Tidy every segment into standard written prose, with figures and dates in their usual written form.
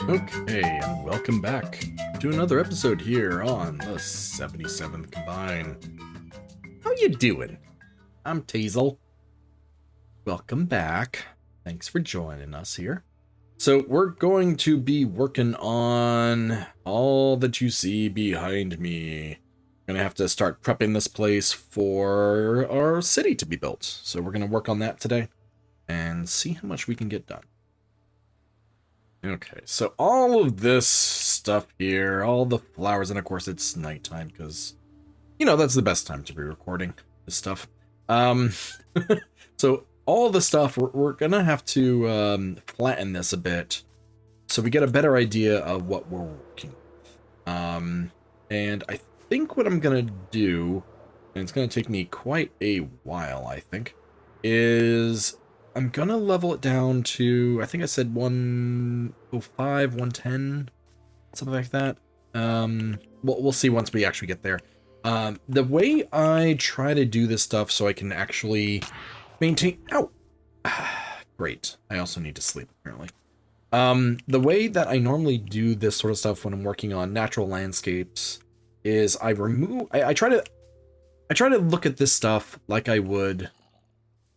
Okay, and welcome back to another episode here on the 77th Combine. How you doing? I'm Teasel. Welcome back. Thanks for joining us here. So we're going to be working on all that you see behind me. Gonna have to start prepping this place for our city to be built. So we're gonna work on that today and see how much we can get done. Okay, so all of this stuff here, all the flowers, and of course it's nighttime because, you know, that's the best time to be recording this stuff. So all the stuff, we're gonna have to flatten this a bit so we get a better idea of what we're working with. And I think what I'm gonna do, and it's gonna take me quite a while, I think, is I'm gonna level it down to, I think I said 105, 110, something like that. We'll see once we actually get there. The way I try to do this stuff so I can actually maintain... Ow! Great. I also need to sleep, apparently. The way that I normally do this sort of stuff when I'm working on natural landscapes is I try to look at this stuff like I would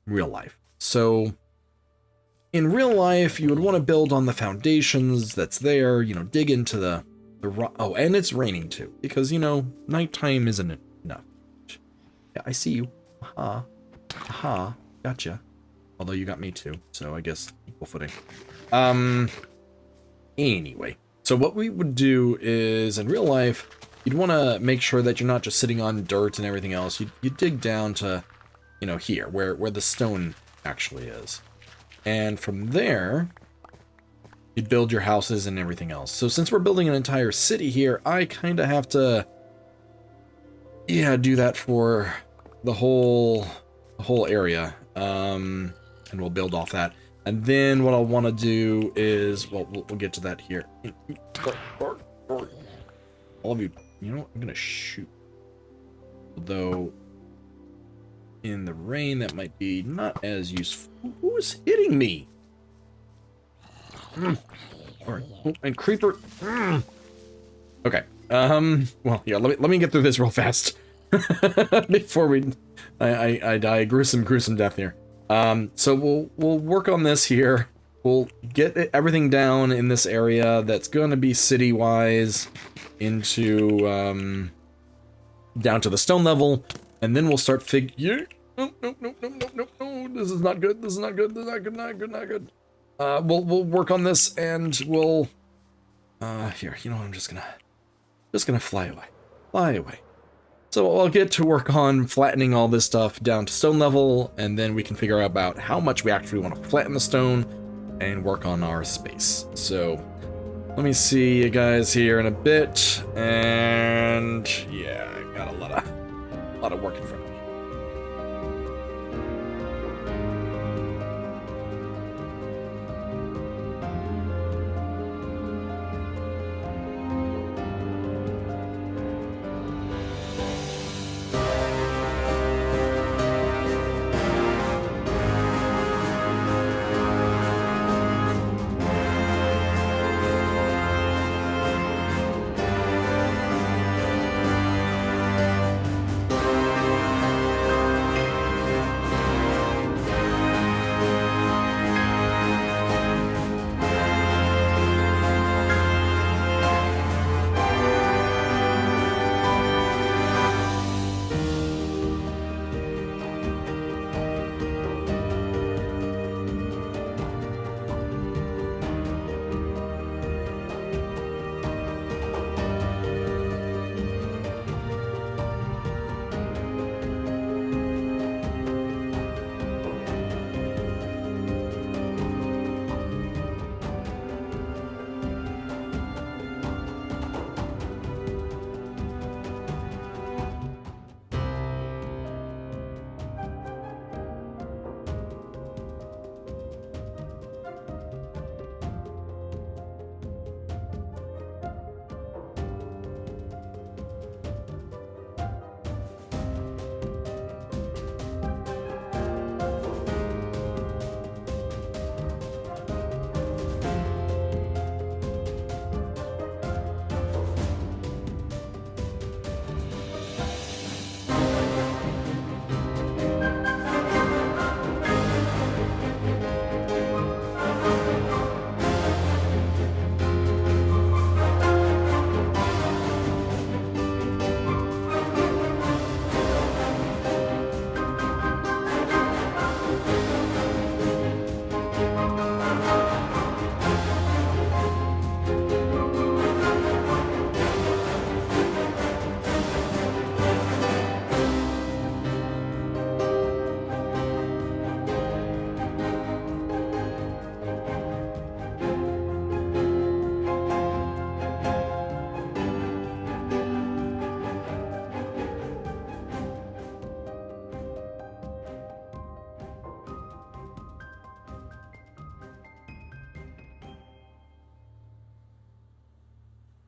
real life. So in real life, you would want to build on the foundations that's there, you know, dig into the oh, and it's raining too, because, you know, nighttime isn't enough. Yeah, I see you. Aha. Aha. Gotcha. Although you got me too, so I guess equal footing. Anyway, so what we would do is, in real life, you'd want to make sure that you're not just sitting on dirt and everything else. You dig down to, you know, here, where the stone actually is. And from there, you'd build your houses and everything else. So since we're building an entire city here, I kind of have to, yeah, do that for the whole area. And we'll build off that. And then what I'll want to do is, well, we'll get to that here. All of you, you know what? I'm gonna shoot. Although in the rain, that might be not as useful. Who is hitting me? All right. Oh, and creeper. Okay. Well, yeah. Let me get through this real fast before I die a gruesome death here. So we'll work on this here. We'll get everything down in this area that's going to be city-wise into down to the stone level. And then we'll start figure. No. This is not good. This is not good. This is not good. Not good. We'll work on this, and we'll. Here. You know, I'm just gonna fly away. So I'll get to work on flattening all this stuff down to stone level, and then we can figure out about how much we actually want to flatten the stone, and work on our space. So let me see you guys here in a bit, and yeah, I got a lot of work in front of me.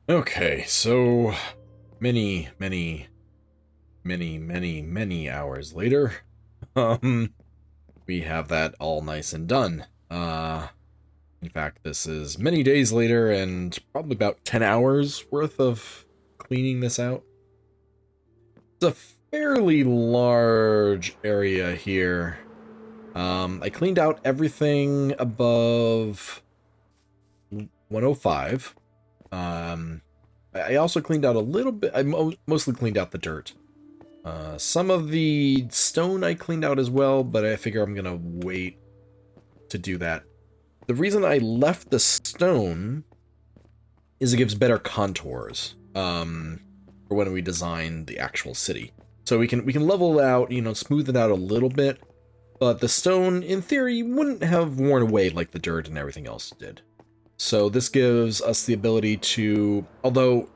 Okay, so many hours later, we have that all nice and done. In fact, this is many days later and probably about 10 hours worth of cleaning this out. It's a fairly large area here. I cleaned out everything above 105. I also cleaned out a little bit. I mostly cleaned out the dirt. Some of the stone I cleaned out as well, but I figure I'm gonna wait to do that. The reason I left the stone is it gives better contours for when we design the actual city. So we can level it out, you know, smooth it out a little bit, but the stone, in theory, wouldn't have worn away like the dirt and everything else did. So this gives us the ability to, although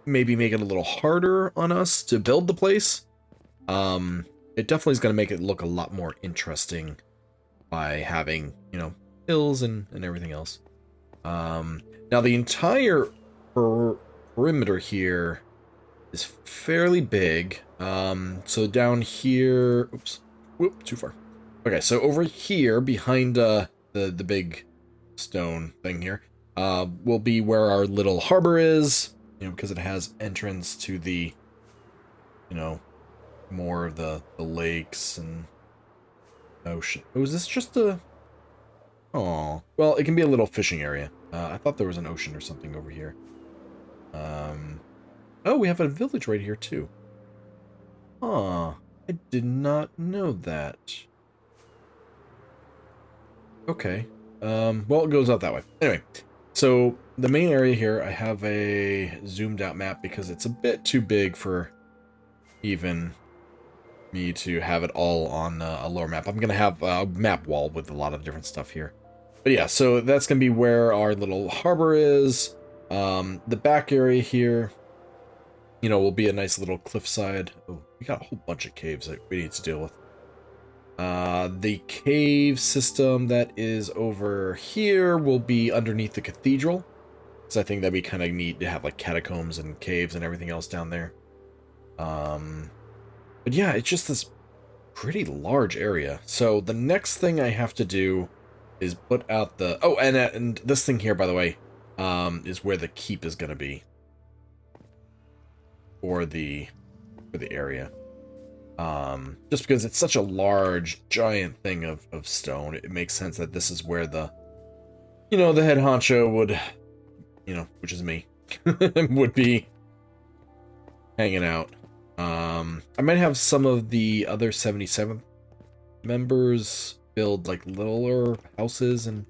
maybe make it a little harder on us to build the place, it definitely is going to make it look a lot more interesting by having, you know, hills and everything else. Now the entire perimeter here is fairly big. So down here, oops, whoop, too far. Okay, so over here behind the big stone thing here will be where our little harbor is, you know, because it has entrance to the, you know, more of the lakes and ocean. Oh, is this just a... Oh, well, it can be a little fishing area. I thought there was an ocean or something over here. Oh, we have a village right here too. Huh, I did not know that. Okay. Well, it goes out that way. Anyway, so the main area here, I have a zoomed out map because it's a bit too big for even me to have it all on a lower map. I'm going to have a map wall with a lot of different stuff here. But yeah, so that's going to be where our little harbor is. The back area here, you know, will be a nice little cliffside. Oh, we got a whole bunch of caves that we need to deal with. The cave system that is over here will be underneath the cathedral. So I think that'd be kind of neat to have like catacombs and caves and everything else down there. But yeah, it's just this pretty large area. So the next thing I have to do is put out the... Oh, and this thing here, by the way, is where the keep is going to be. For the area. Just because it's such a large, giant thing of stone, it makes sense that this is where the, you know, the head honcho would, you know, which is me, would be hanging out. I might have some of the other 77 members build like littler houses and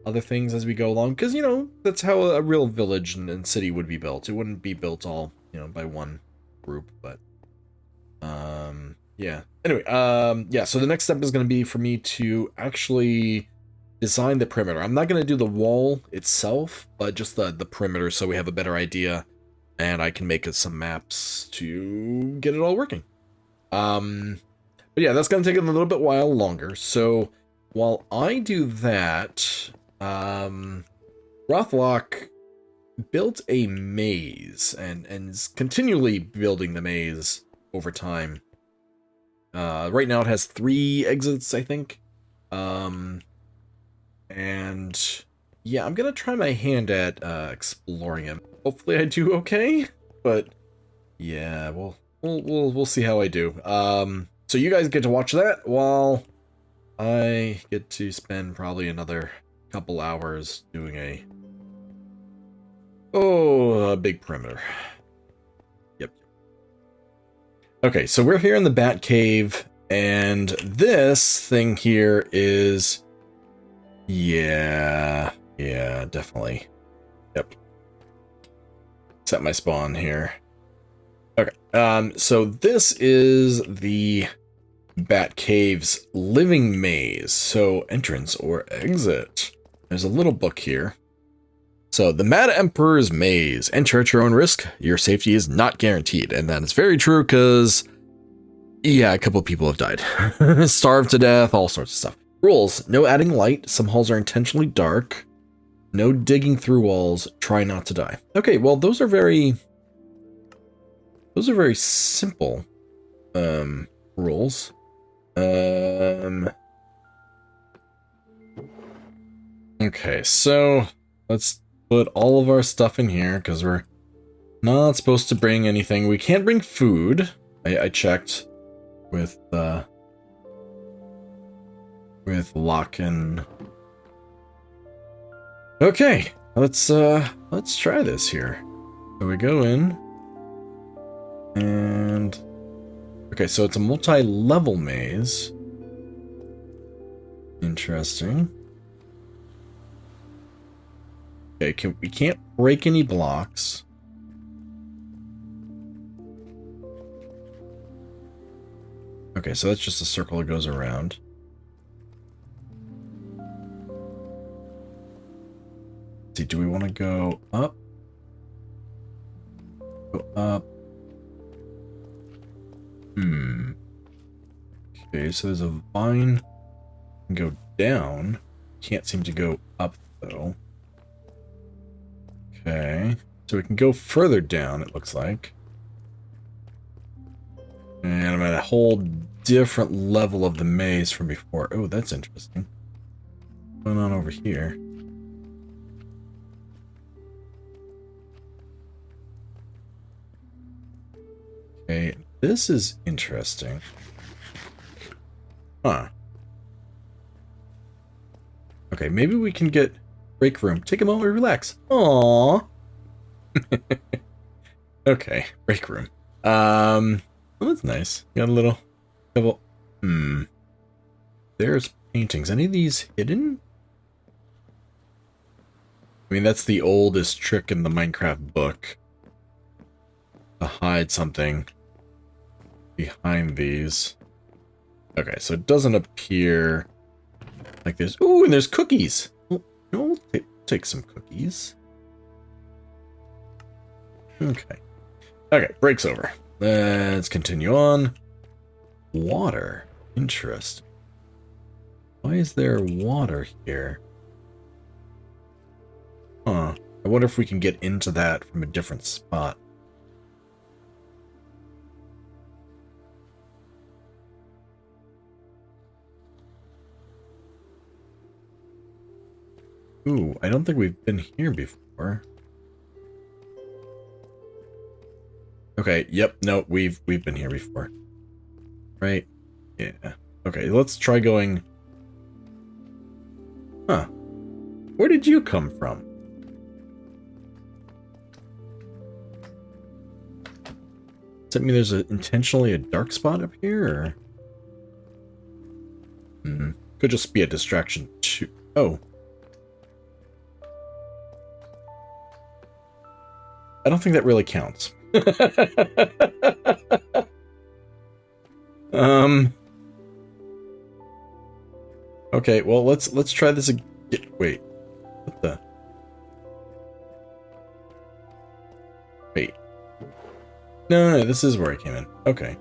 other things as we go along, because, you know, that's how a real village and city would be built. It wouldn't be built all, you know, by one group, but yeah. Anyway, yeah, so the next step is going to be for me to actually design the perimeter. I'm not going to do the wall itself, but just the perimeter, so we have a better idea and I can make some maps to get it all working. But yeah, that's going to take a little bit while longer. So while I do that, Rothlock built a maze and is continually building the maze over time. Right now it has 3 exits, I think. And yeah, I'm gonna try my hand at exploring it. Hopefully I do okay, but yeah, we'll see how I do. So you guys get to watch that while I get to spend probably another couple hours doing a big perimeter. Yep. Okay, so we're here in the Bat Cave, and this thing here is, yeah, definitely. Yep. Set my spawn here. Okay, so this is the Bat Cave's living maze. So entrance or exit. There's a little book here. So, the Mad Emperor's Maze. Enter at your own risk. Your safety is not guaranteed. And that is very true because, yeah, a couple of people have died. Starved to death, all sorts of stuff. Rules. No adding light. Some halls are intentionally dark. No digging through walls. Try not to die. Okay, well, those are very simple rules. Okay, so let's put all of our stuff in here because we're not supposed to bring anything. We can't bring food. I checked with Locke and... Okay, let's try this here. So we go in and okay, so it's a multi-level maze. Interesting. Okay, we can't break any blocks. Okay, so that's just a circle that goes around. Let's see, do we want to go up? Go up. Okay, so there's a vine. We can go down. Can't seem to go up, though. Okay, so we can go further down, it looks like. And I'm at a whole different level of the maze from before. Oh, that's interesting. What's going on over here? Okay, this is interesting. Huh. Okay, maybe we can get break room. Take a moment to relax. Aww. Okay, break room. Well, that's nice. Got a little... There's paintings. Any of these hidden? I mean, that's the oldest trick in the Minecraft book. To hide something behind these. Okay, so it doesn't appear like this. Ooh, and there's cookies. We'll take some cookies. Okay. Okay, break's over. Let's continue on. Water. Interesting. Why is there water here? Huh. I wonder if we can get into that from a different spot. Ooh, I don't think we've been here before. Okay, yep, no, we've been here before. Right? Yeah. Okay, let's try going... Huh. Where did you come from? Does that mean there's intentionally a dark spot up here, or... Could just be a distraction too. Oh. I don't think that really counts. Okay, well, let's try this again. Wait. What the? Wait. No, this is where I came in. Okay.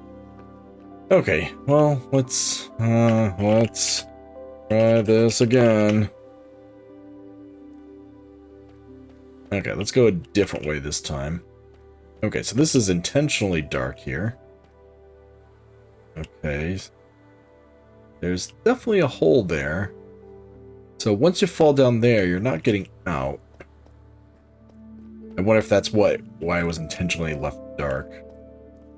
Okay, well, let's try this again. Okay, let's go a different way this time. Okay, so this is intentionally dark here. Okay. There's definitely a hole there. So once you fall down there, you're not getting out. I wonder if that's why it was intentionally left dark.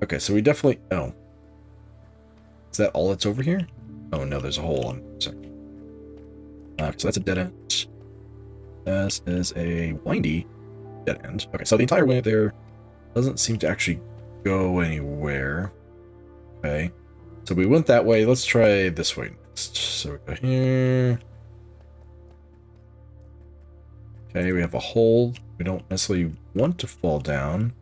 Okay, so we definitely... Oh. Is that all that's over here? Oh no, there's a hole on... Sorry. So that's a dead end. This is a windy dead end. Okay, so the entire way there doesn't seem to actually go anywhere. Okay. So we went that way. Let's try this way next. So we go here. Okay, we have a hole. We don't necessarily want to fall down.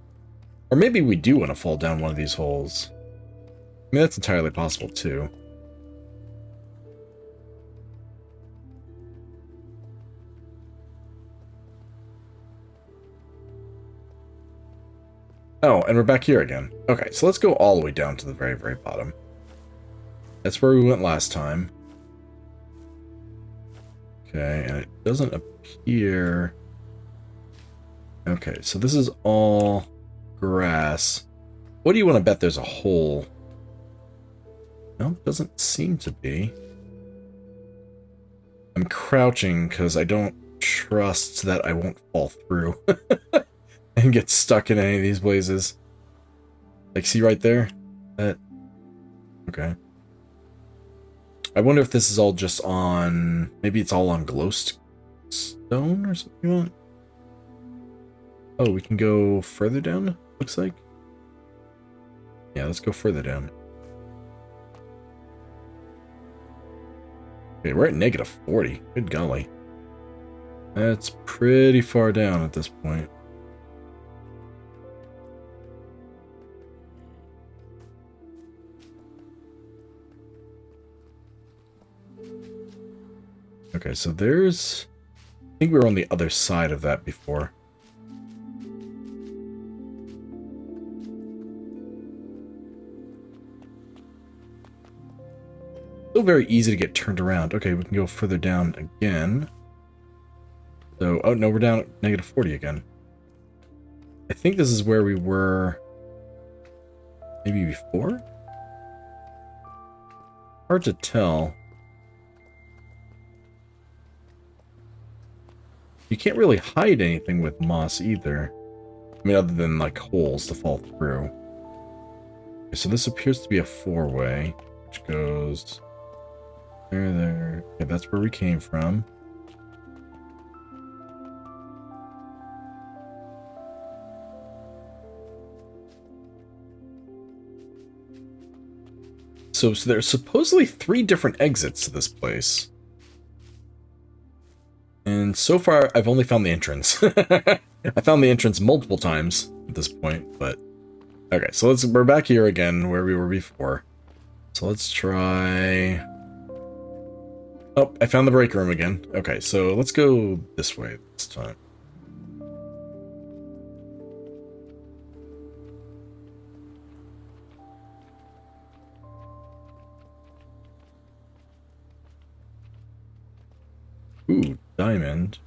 Or maybe we do want to fall down one of these holes. I mean, that's entirely possible too. Oh, and we're back here again. Okay, so let's go all the way down to the very, very bottom. That's where we went last time. Okay, and it doesn't here. Okay, so this is all grass. What do you want to bet there's a hole? No, doesn't seem to be. I'm crouching because I don't trust that I won't fall through and get stuck in any of these blazes. Like, see right there? That. Okay. I wonder if this is all just on... Maybe it's all on glowstone or something you want? Oh, we can go further down, looks like. Yeah, let's go further down. Okay, we're at -40. Good golly. That's pretty far down at this point. Okay, so there's... I think we were on the other side of that before. Still very easy to get turned around. Okay, we can go further down again. So, oh no, we're down at -40 again. I think this is where we were maybe before? Hard to tell. You can't really hide anything with moss either. I mean, other than like holes to fall through. Okay, so this appears to be a 4-way, which goes there. Okay, that's where we came from. So there's supposedly 3 different exits to this place. And so far, I've only found the entrance. I found the entrance multiple times at this point, but... Okay, so we're back here again, where we were before. So let's try... Oh, I found the break room again. Okay, so let's go this way this time. Ooh, diamond.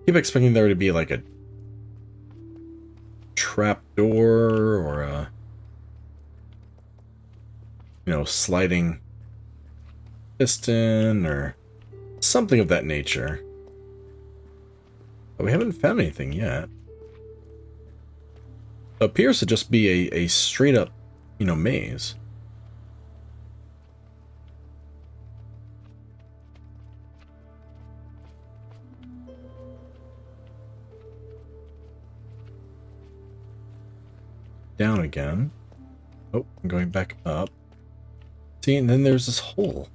Keep expecting there to be like a trap door or a, you know, sliding piston or something of that nature. But we haven't found anything yet. It appears to just be a straight up, you know, maze. Down again. Oh, I'm going back up. See, and then there's this hole.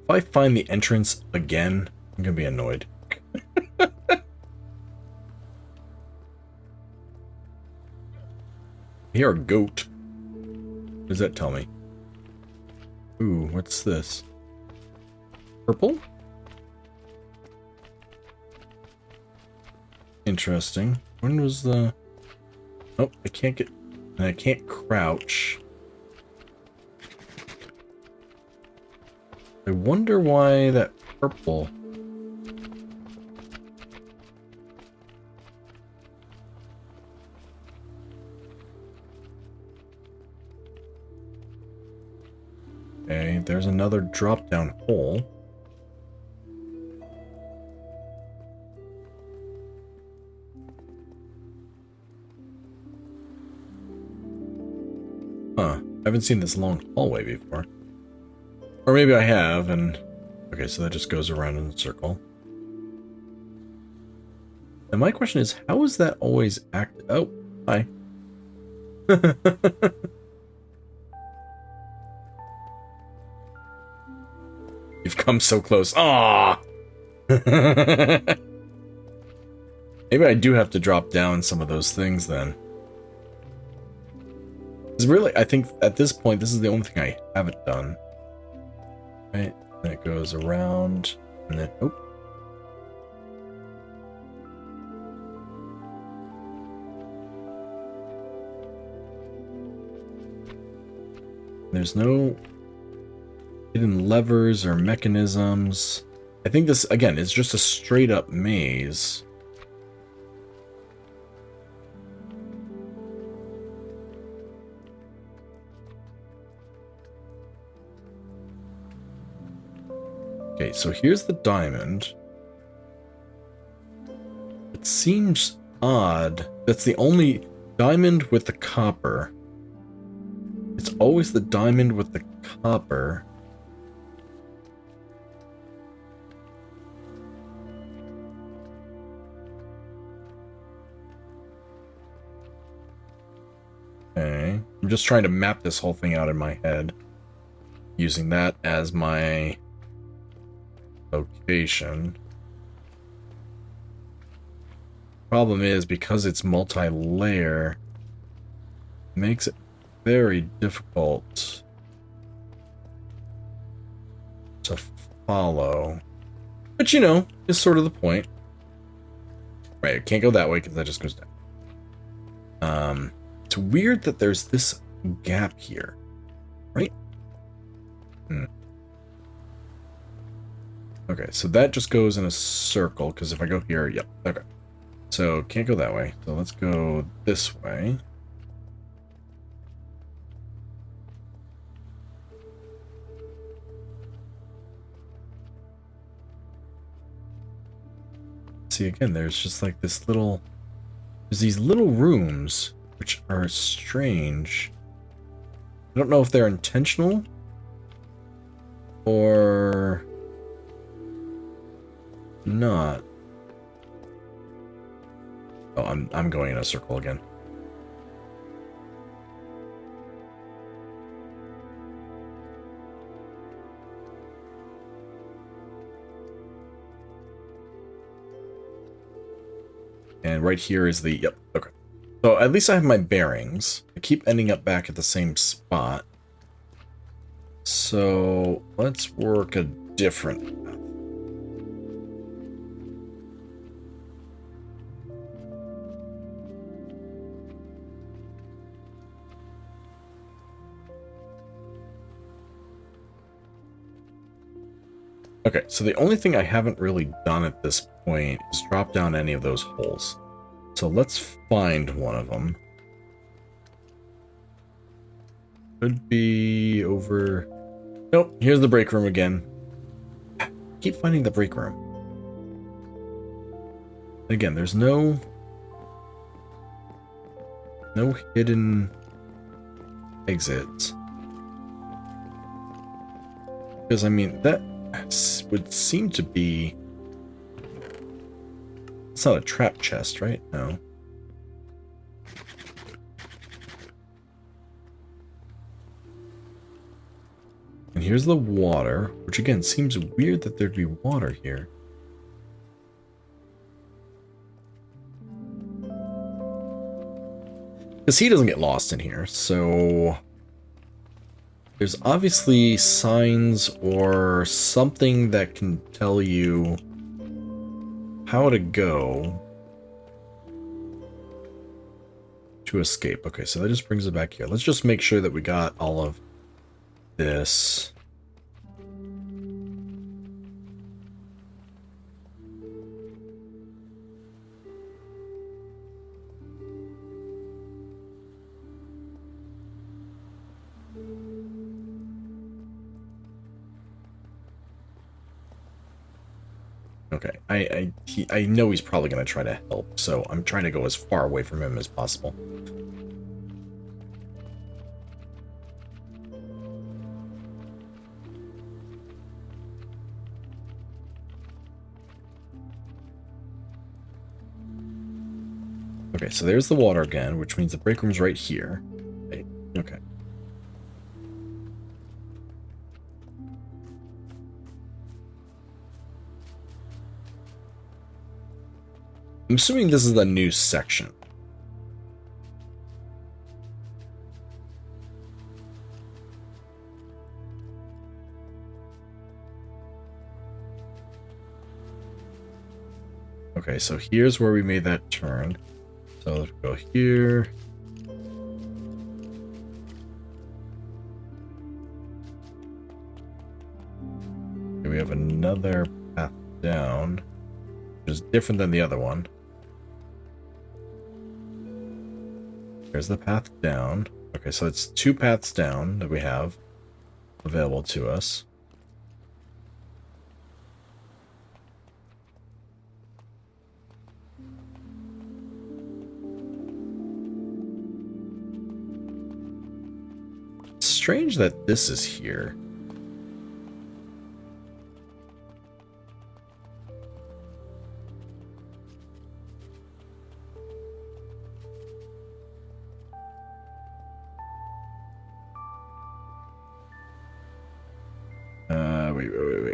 If I find the entrance again, I'm gonna be annoyed. I hear a goat. What does that tell me? Ooh, what's this? Purple? Interesting. When was the... Oh, I can't get... I can't crouch. I wonder why that purple... Okay, there's another drop-down hole. Huh, I haven't seen this long hallway before. Or maybe I have, and... Okay, so that just goes around in a circle. And my question is, how is that always active? Oh, hi. You've come so close. Ah. Maybe I do have to drop down some of those things then. Because really, I think at this point, this is the only thing I haven't done. Right? Then it goes around, and then... Oh. There's no... hidden levers or mechanisms. I think this, again, is just a straight up maze. Okay, so here's the diamond. It seems odd. That's the only diamond with the copper. It's always the diamond with the copper. Okay, I'm just trying to map this whole thing out in my head, using that as my location. Problem is, because it's multi-layer, it makes it very difficult to follow. But you know, is sort of the point. Right, it can't go that way because that just goes down. It's weird that there's this gap here, right? Okay, so that just goes in a circle, because if I go here, yep, okay. So, can't go that way. So let's go this way. See, again, there's just like this little... There's these little rooms, which are strange. I don't know if they're intentional, or... not. Oh, I'm going in a circle again. And right here is the, yep, okay. So at least I have my bearings. I keep ending up back at the same spot. So let's work a different path. Okay, so the only thing I haven't really done at this point is drop down any of those holes. So let's find one of them. Could be over... Nope, here's the break room again. I keep finding the break room. Again, there's no hidden exits. Because, I mean, that would seem to be... It's not a trap chest, right? No. And here's the water, which again seems weird that there'd be water here. Because he doesn't get lost in here, so... There's obviously signs or something that can tell you how to go to escape. Okay, so that just brings it back here. Let's just make sure that we got all of this. Okay, I know he's probably going to try to help, so I'm trying to go as far away from him as possible. Okay, so there's the water again, which means the break room's right here. Right, okay. I'm assuming this is the new section. Okay, so here's where we made that turn. So let's go here. we have another path down, which is different than the other one. Here's the path down. Okay, so it's 2 paths down that we have available to us. Strange that this is here.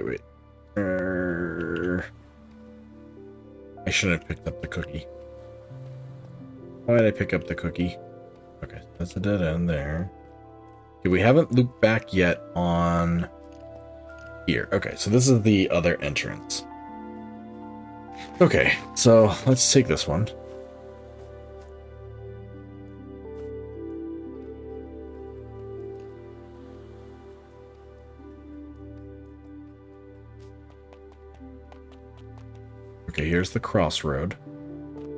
Wait. I shouldn't have picked up the cookie. Why did I pick up the cookie? Okay, that's a dead end there. Okay, we haven't looped back yet on here. Okay, so this is the other entrance. Okay, so let's take this one. Okay, here's the crossroad.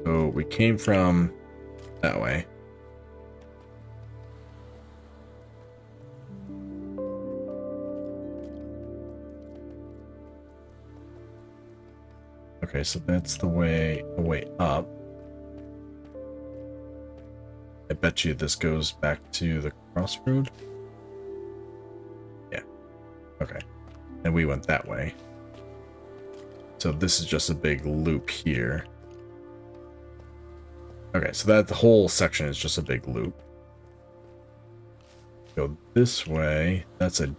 So we came from that way. Okay, so that's the way up. I bet you this goes back to the crossroad. Yeah. Okay. And we went that way. So this is just a big loop here. Okay, so that the whole section is just a big loop. Go this way. That's a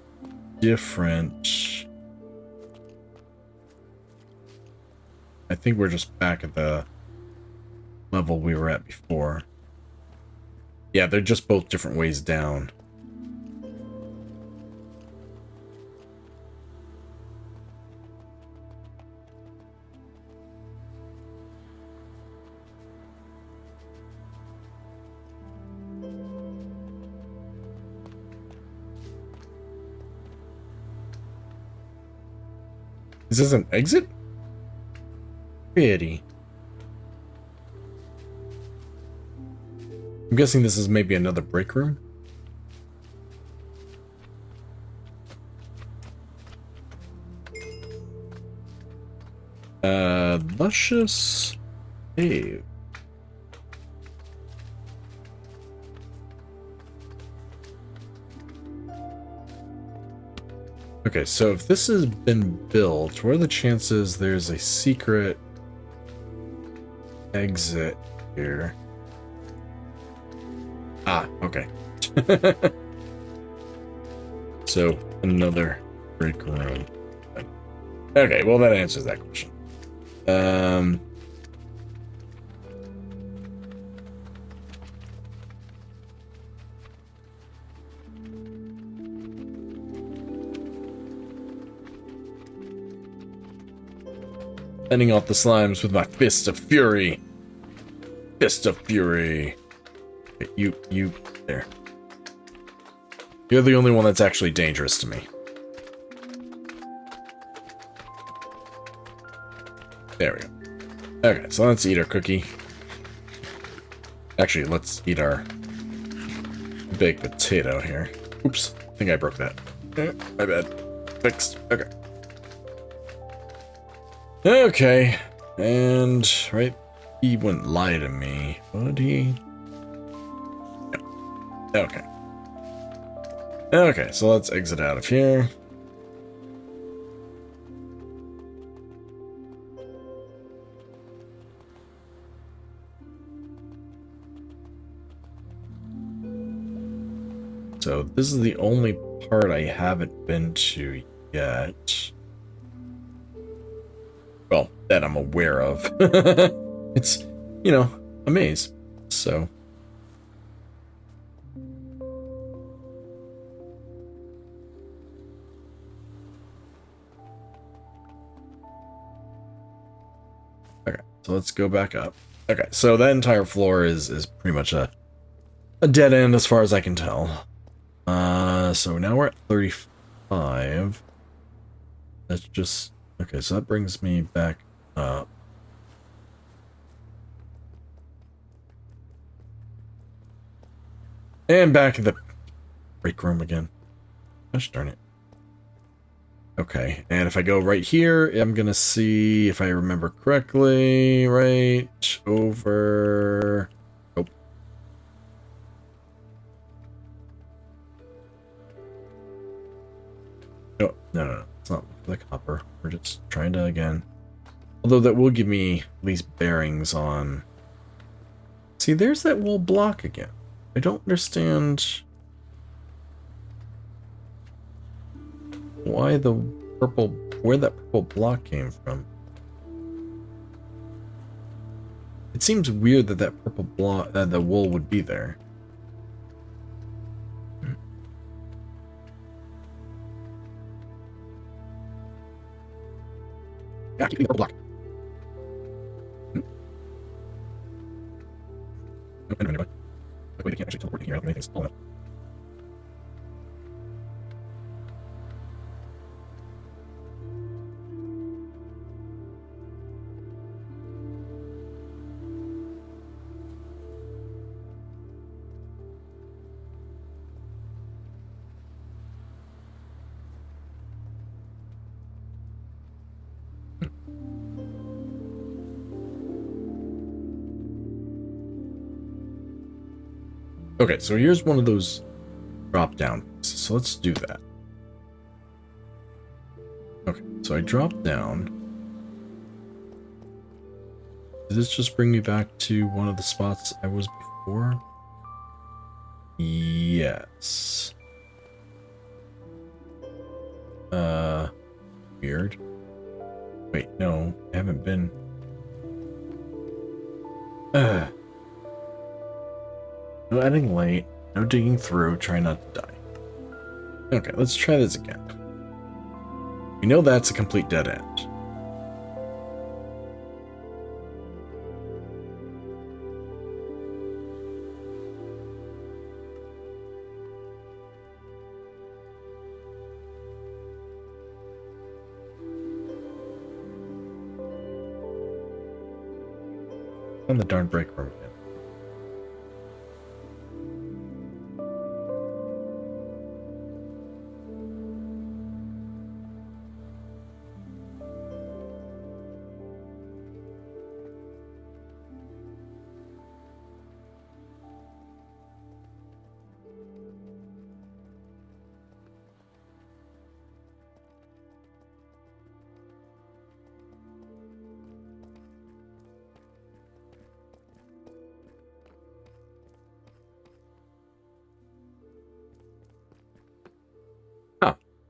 different... I think we're just back at the level we were at before. Yeah, they're just both different ways down. Is this an exit? Pretty. I'm guessing this is maybe another break room. Luscious cave. Okay, so if this has been built, what are the chances there's a secret exit here? Ah, okay. So, another break room. Okay, well that answers that question. Fending off the slimes with my fist of fury. Fist of fury. Okay, you, there. You're the only one that's actually dangerous to me. There we go. Okay, so let's eat our cookie. Actually, let's eat our baked potato here. Oops, I think I broke that. My bad. Fixed. Okay. Okay, and right, he wouldn't lie to me, would he? No. Okay. Okay, so let's exit out of here. So this is the only part I haven't been to yet. Well, that I'm aware of. It's, you know, a maze, so. Okay, so let's go back up. Okay, so that entire floor is pretty much a dead end as far as I can tell. So now we're at 35. Let's just... Okay, so that brings me back up. And back in the break room again. Gosh darn it. Okay, and if I go right here, I'm gonna see, if I remember correctly, right over... Nope. Oh, no. It's not like copper. We're just trying to, again. Although that will give me at least bearings on... See, there's that wool block again. I don't understand why the purple... Where that purple block came from. It seems weird that that purple block... the wool would be there. Yeah, keep me the purple block. Anyway. Wait, they can't actually teleport in here. I don't think anything's small enough. Okay, so here's one of those drop down pieces. So let's do that. Okay, so I drop down. Does this just bring me back to one of the spots I was before? Yes. Weird. Wait, no, I haven't been. No adding light, no digging through, try not to die. Okay, let's try this again. We know that's a complete dead end. On the darn break room again.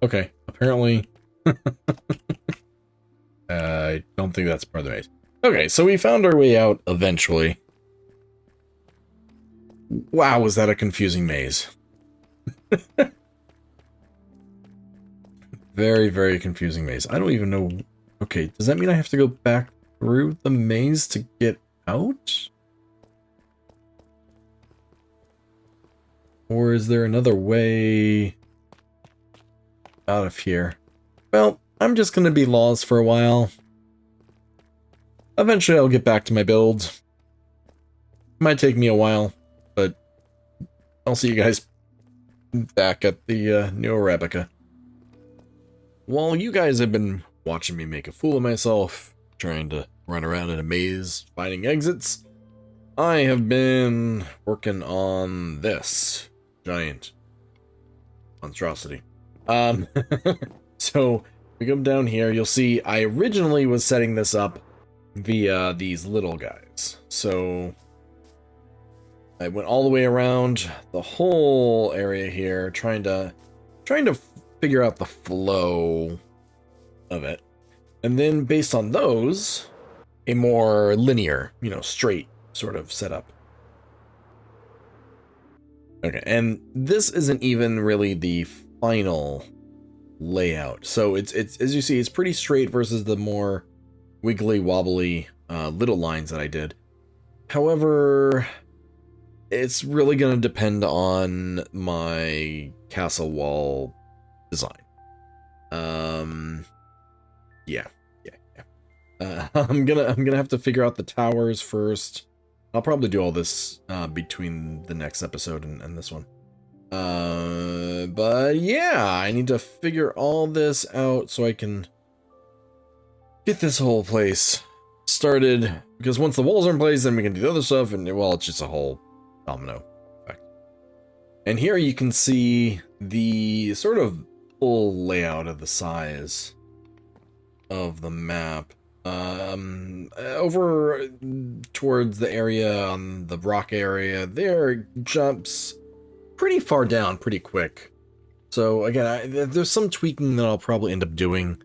Okay, apparently I don't think that's part of the maze. Okay, so we found our way out eventually. Wow, was that a confusing maze. Very, very confusing maze. I don't even know. Okay, does that mean I have to go back through the maze to get out? Or is there another way out of here? Well, I'm just going to be lost for a while. Eventually I'll get back to my build. Might take me a while, but I'll see you guys back at the new Arabica. While you guys have been watching me make a fool of myself, trying to run around in a maze, finding exits, I have been working on this giant monstrosity. So we come down here, you'll see I originally was setting this up via these little guys. So I went all the way around the whole area here, trying to figure out the flow of it. And then based on those, a more linear, straight sort of setup. Okay, and this isn't even really the final layout. So it's as you see, it's pretty straight versus the more wiggly wobbly little lines that I did. However, it's really going to depend on my castle wall design. Yeah. I'm gonna have to figure out the towers first. I'll probably do all this between the next episode and this one. But yeah, I need to figure all this out so I can get this whole place started. Because once the walls are in place, then we can do the other stuff, and well, it's just a whole domino effect. And here you can see the sort of full layout of the size of the map. Over towards the area on the rock area, there jumps pretty far down pretty quick. So again, there's some tweaking that I'll probably end up doing.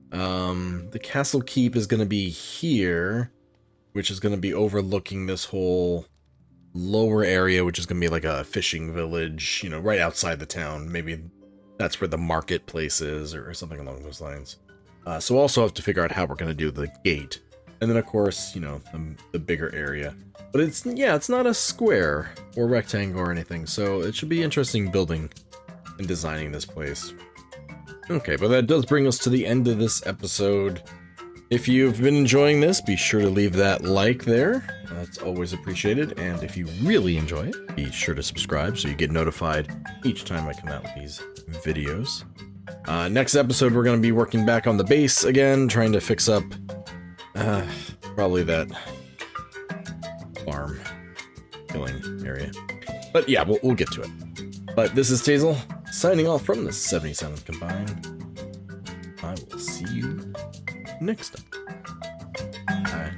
The castle keep is going to be here, which is going to be overlooking this whole lower area, which is going to be like a fishing village, you know, right outside the town. Maybe that's where the marketplace is or something along those lines. So we'll also have to figure out how we're going to do the gate. And then, of course, you know, the bigger area. But it's not a square or rectangle or anything, so it should be interesting building and designing this place. Okay, but that does bring us to the end of this episode. If you've been enjoying this, be sure to leave that like there. That's always appreciated. And if you really enjoy it, be sure to subscribe so you get notified each time I come out with these videos. Next episode, we're going to be working back on the base again, trying to fix up probably that farm killing area. But yeah, we'll get to it. But this is Tazel, signing off from the 77th Combined. I will see you next time. Bye.